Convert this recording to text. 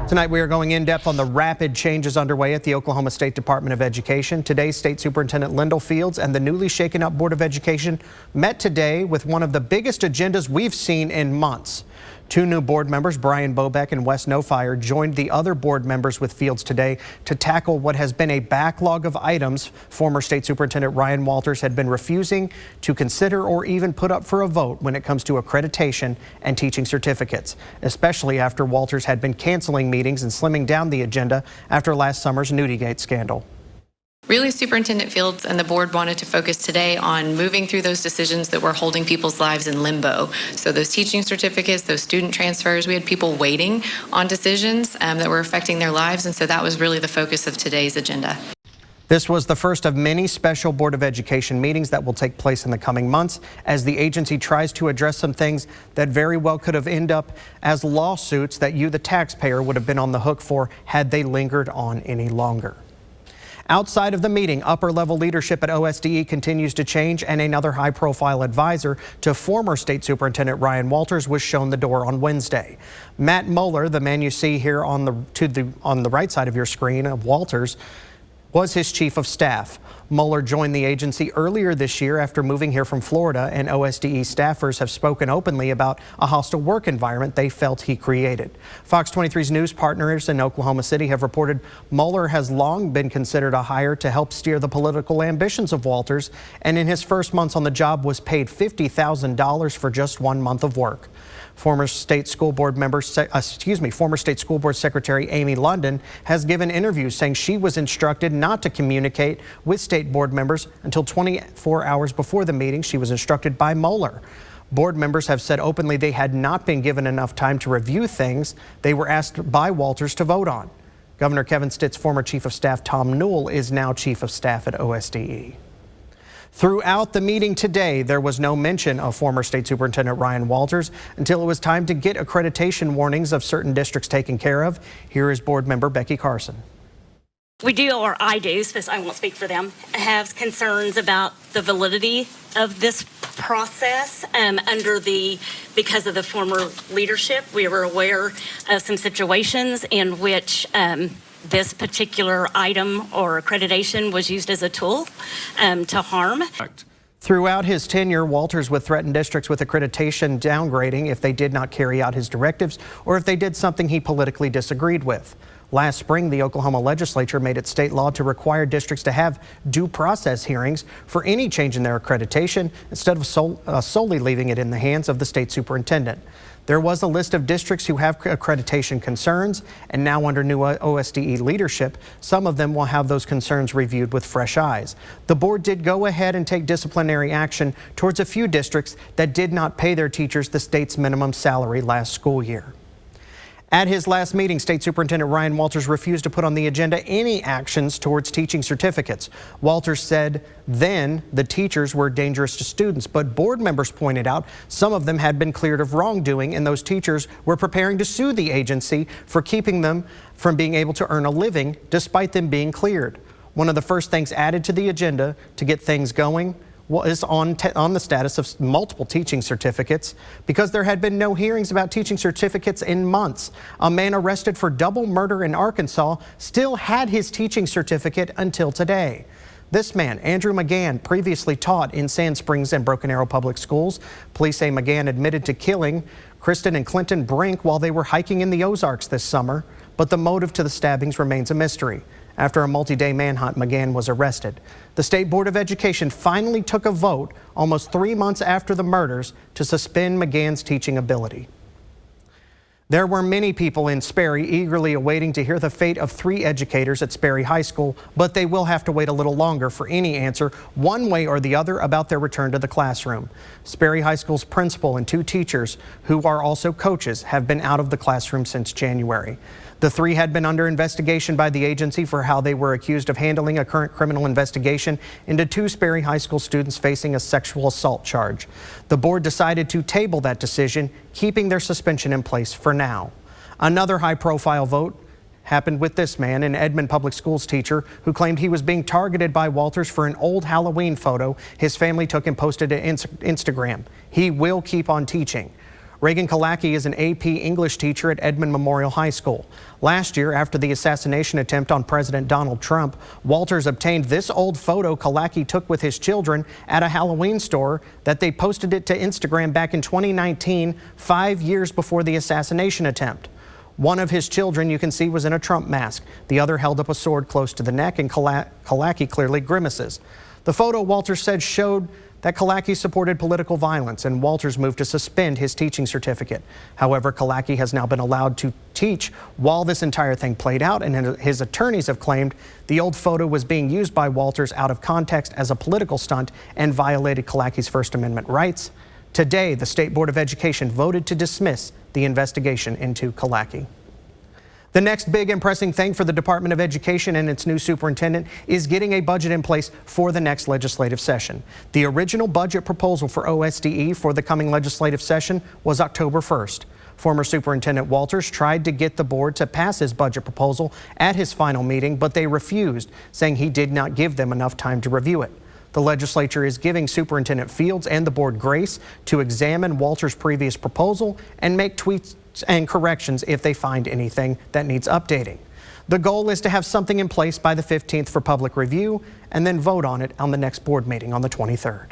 Tonight we are going in depth on the rapid changes underway at the Oklahoma State Department of Education. Today, State Superintendent Lindel Fields and the newly shaken up Board of Education met today with one of the biggest agendas we've seen in months. Two new board members, Brian Bobeck and Wes Nofire, joined the other board members with Fields today to tackle what has been a backlog of items former State Superintendent Ryan Walters had been refusing to consider or even put up for a vote when it comes to accreditation and teaching certificates, especially after Walters had been canceling meetings and slimming down the agenda after last summer's Nudygate scandal. Really, Superintendent Fields and the board wanted to focus today on moving through those decisions that were holding people's lives in limbo. So those teaching certificates, those student transfers, we had people waiting on decisions that were affecting their lives, and so that was really the focus of today's agenda. This was the first of many special Board of Education meetings that will take place in the coming months as the agency tries to address some things that very well could have ended up as lawsuits that you, the taxpayer, would have been on the hook for had they lingered on any longer. Outside of the meeting, upper-level leadership at OSDE continues to change, and another high-profile advisor to former State Superintendent Ryan Walters was shown the door on Wednesday. Matt Moeller, the man you see here on the right side of your screen of Walters, was his chief of staff. Moeller joined the agency earlier this year after moving here from Florida, and OSDE staffers have spoken openly about a hostile work environment they felt he created. Fox 23's news partners in Oklahoma City have reported Moeller has long been considered a hire to help steer the political ambitions of Walters, and in his first months on the job was paid $50,000 for just 1 month of work. Former State School Board Secretary Amy London has given interviews saying she was instructed not to communicate with state board members until 24 hours before the meeting. She was instructed by Moeller. Board members have said openly they had not been given enough time to review things they were asked by Walters to vote on. Governor Kevin Stitt's former chief of staff Tom Newell is now chief of staff at OSDE. Throughout the meeting today, there was no mention of former State Superintendent Ryan Walters until it was time to get accreditation warnings of certain districts taken care of. Here is board member Becky Carson. We do, or I do, because I won't speak for them, have concerns about the validity of this process because of the former leadership. We were aware of some situations in which this particular item or accreditation was used as a tool to harm. Throughout his tenure, Walters would threaten districts with accreditation downgrading if they did not carry out his directives or if they did something he politically disagreed with. Last spring, the Oklahoma legislature made it state law to require districts to have due process hearings for any change in their accreditation instead of solely leaving it in the hands of the state superintendent. There was a list of districts who have accreditation concerns, and now under new OSDE leadership, some of them will have those concerns reviewed with fresh eyes. The board did go ahead and take disciplinary action towards a few districts that did not pay their teachers the state's minimum salary last school year. At his last meeting, State Superintendent Ryan Walters refused to put on the agenda any actions towards teaching certificates. Walters said then the teachers were dangerous to students, but board members pointed out some of them had been cleared of wrongdoing, and those teachers were preparing to sue the agency for keeping them from being able to earn a living despite them being cleared. One of the first things added to the agenda to get things going is on the status of multiple teaching certificates because there had been no hearings about teaching certificates in months. A man arrested for double murder in Arkansas still had his teaching certificate until today. This man, Andrew McGann, previously taught in Sand Springs and Broken Arrow Public Schools. Police say McGann admitted to killing Kristen and Clinton Brink while they were hiking in the Ozarks this summer, but the motive to the stabbings remains a mystery. After a multi-day manhunt, McGann was arrested. The State Board of Education finally took a vote almost 3 months after the murders to suspend McGann's teaching ability. There were many people in Sperry eagerly awaiting to hear the fate of 3 educators at Sperry High School, but they will have to wait a little longer for any answer one way or the other about their return to the classroom. Sperry High School's principal and 2 teachers, who are also coaches, have been out of the classroom since January. The 3 had been under investigation by the agency for how they were accused of handling a current criminal investigation into 2 Sperry High School students facing a sexual assault charge. The board decided to table that decision, keeping their suspension in place for now. Another high-profile vote happened with this man, an Edmond Public Schools teacher who claimed he was being targeted by Walters for an old Halloween photo his family took and posted to Instagram. He will keep on teaching. Reagan Kalaki is an AP English teacher at Edmond Memorial High School. Last year, after the assassination attempt on President Donald Trump, Walters obtained this old photo Kalaki took with his children at a Halloween store that they posted it to Instagram back in 2019, 5 years before the assassination attempt. One of his children, you can see, was in a Trump mask. The other held up a sword close to the neck, and Kalaki clearly grimaces. The photo, Walters said, showed that Kalaki supported political violence, and Walters moved to suspend his teaching certificate. However, Kalaki has now been allowed to teach while this entire thing played out, and his attorneys have claimed the old photo was being used by Walters out of context as a political stunt and violated Kalaki's First Amendment rights. Today, the State Board of Education voted to dismiss the investigation into Kalaki. The next big and pressing thing for the Department of Education and its new superintendent is getting a budget in place for the next legislative session. The original budget proposal for OSDE for the coming legislative session was October 1st. Former Superintendent Walters tried to get the board to pass his budget proposal at his final meeting, but they refused, saying he did not give them enough time to review it. The legislature is giving Superintendent Fields and the board grace to examine Walters' previous proposal and make tweaks and corrections if they find anything that needs updating. The goal is to have something in place by the 15th for public review and then vote on it on the next board meeting on the 23rd.